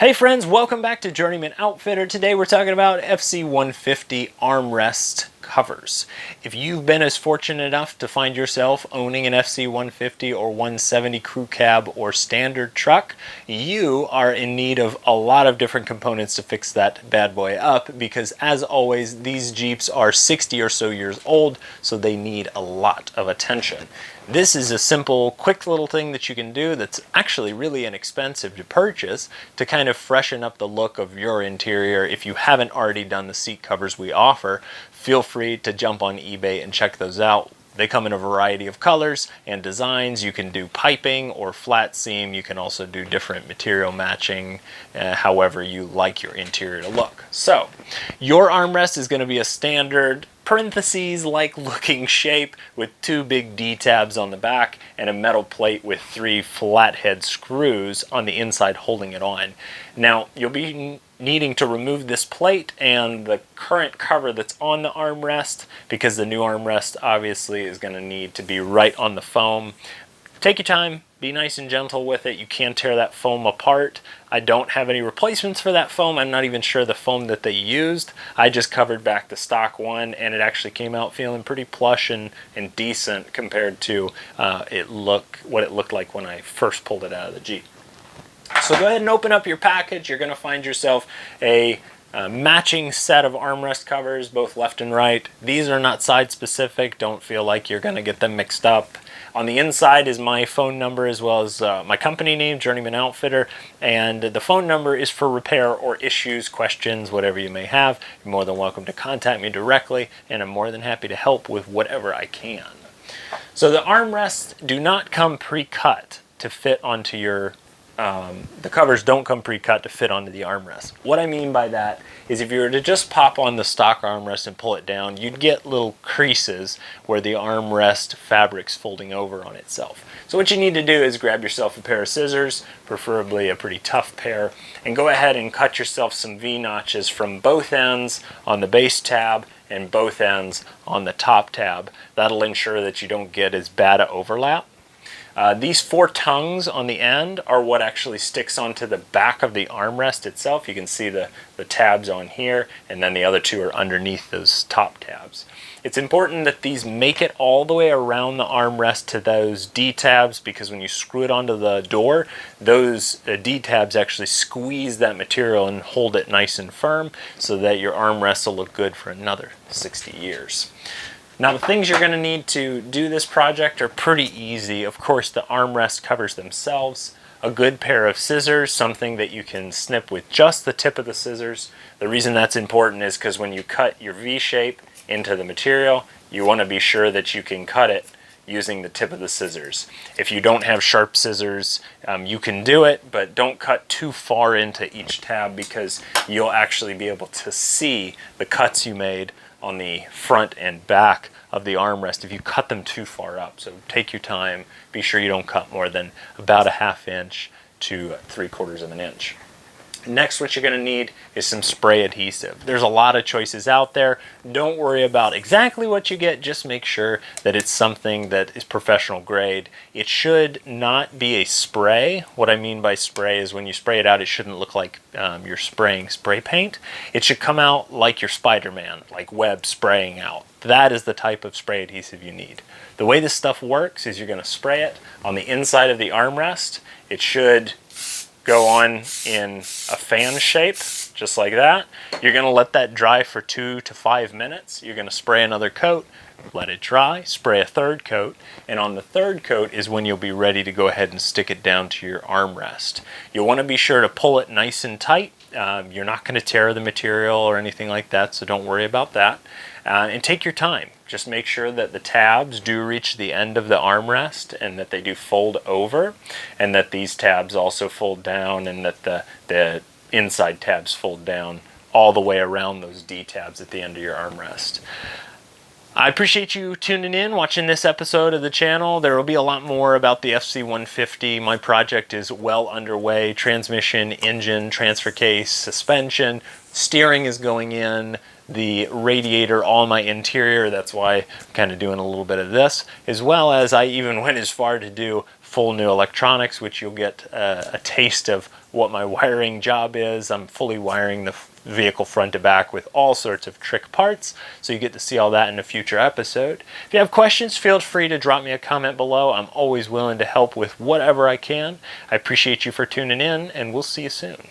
Hey friends, welcome back to Journeyman Outfitter. Today we're talking about FC 150 armrest covers. If you've been as fortunate enough to find yourself owning an FC 150 or 170 crew cab or standard truck, you are in need of a lot of different components to fix that bad boy up, because as always these Jeeps are 60 or so years old, so they need a lot of attention. This is a simple, quick little thing that you can do that's actually really inexpensive to purchase to kind of freshen up the look of your interior. If you haven't already done the seat covers we offer, feel free to jump on eBay and check those out. They come in a variety of colors and designs. You can do piping or flat seam. You can also do different material matching, however you like your interior to look. So, your armrest is going to be a standard parentheses-like looking shape with two big D-tabs on the back and a metal plate with three flathead screws on the inside holding it on. Now, you'll be needing to remove this plate and the current cover that's on the armrest, because the new armrest obviously is going to need to be right on the foam. Take your time, be nice and gentle with it. You can tear that foam apart. I don't have any replacements for that foam. I'm not even sure the foam that they used. I just covered back the stock one, and it actually came out feeling pretty plush and decent compared to what it looked like when I first pulled it out of the Jeep. So go ahead and open up your package. You're going to find yourself a matching set of armrest covers, both left and right. These are not side specific. Don't feel like you're going to get them mixed up. On the inside is my phone number, as well as my company name, Journeyman Outfitter, and the phone number is for repair or issues, questions, whatever you may have. You're more than welcome to contact me directly, and I'm more than happy to help with whatever I can. So the armrests do not come pre-cut to fit onto your the covers don't come pre-cut to fit onto the armrest. What I mean by that is, if you were to just pop on the stock armrest and pull it down, you'd get little creases where the armrest fabric's folding over on itself. So what you need to do is grab yourself a pair of scissors, preferably a pretty tough pair, and go ahead and cut yourself some V-notches from both ends on the base tab and both ends on the top tab. That'll ensure that you don't get as bad an overlap. These four tongues on the end are what actually sticks onto the back of the armrest itself. You can see the tabs on here, and then the other two are underneath those top tabs. It's important that these make it all the way around the armrest to those D-tabs, because when you screw it onto the door, those D-tabs actually squeeze that material and hold it nice and firm, so that your armrest will look good for another 60 years. Now, the things you're going to need to do this project are pretty easy. Of course, the armrest covers themselves, a good pair of scissors, something that you can snip with just the tip of the scissors. The reason that's important is because when you cut your V-shape into the material, you want to be sure that you can cut it using the tip of the scissors. If you don't have sharp scissors, you can do it, but don't cut too far into each tab, because you'll actually be able to see the cuts you made on the front and back of the armrest if you cut them too far up. So take your time, be sure you don't cut more than about a ½ inch to 3/4 of an inch. Next, what you're going to need is some spray adhesive. There's a lot of choices out there. Don't worry about exactly what you get, just make sure that it's something that is professional grade. It should not be a spray. What I mean by spray is, when you spray it out, it shouldn't look like you're spraying spray paint. It should come out like you're Spider-Man, like web spraying out. That is the type of spray adhesive you need. The way this stuff works is, you're going to spray it on the inside of the armrest. It should go on in a fan shape, just like that. You're going to let that dry for 2 to 5 minutes. You're going to spray another coat, let it dry, spray a third coat, and on the third coat is when you'll be ready to go ahead and stick it down to your armrest. You'll want to be sure to pull it nice and tight. You're not going to tear the material or anything like that, so don't worry about that. And take your time. Just make sure that the tabs do reach the end of the armrest, and that they do fold over, and that these tabs also fold down, and that the inside tabs fold down all the way around those D tabs at the end of your armrest. I appreciate you tuning in, watching this episode of the channel. There will be a lot more about the FC 150. My project is well underway. Transmission, engine, transfer case, suspension, steering is going in, the radiator, all my interior. That's why I'm kind of doing a little bit of this, as well as I even went as far to do full new electronics, which you'll get a taste of what my wiring job is. I'm fully wiring the vehicle front to back with all sorts of trick parts, so you get to see all that in a future episode. If you have questions, feel free to drop me a comment below. I'm always willing to help with whatever I can. I appreciate you for tuning in, and we'll see you soon.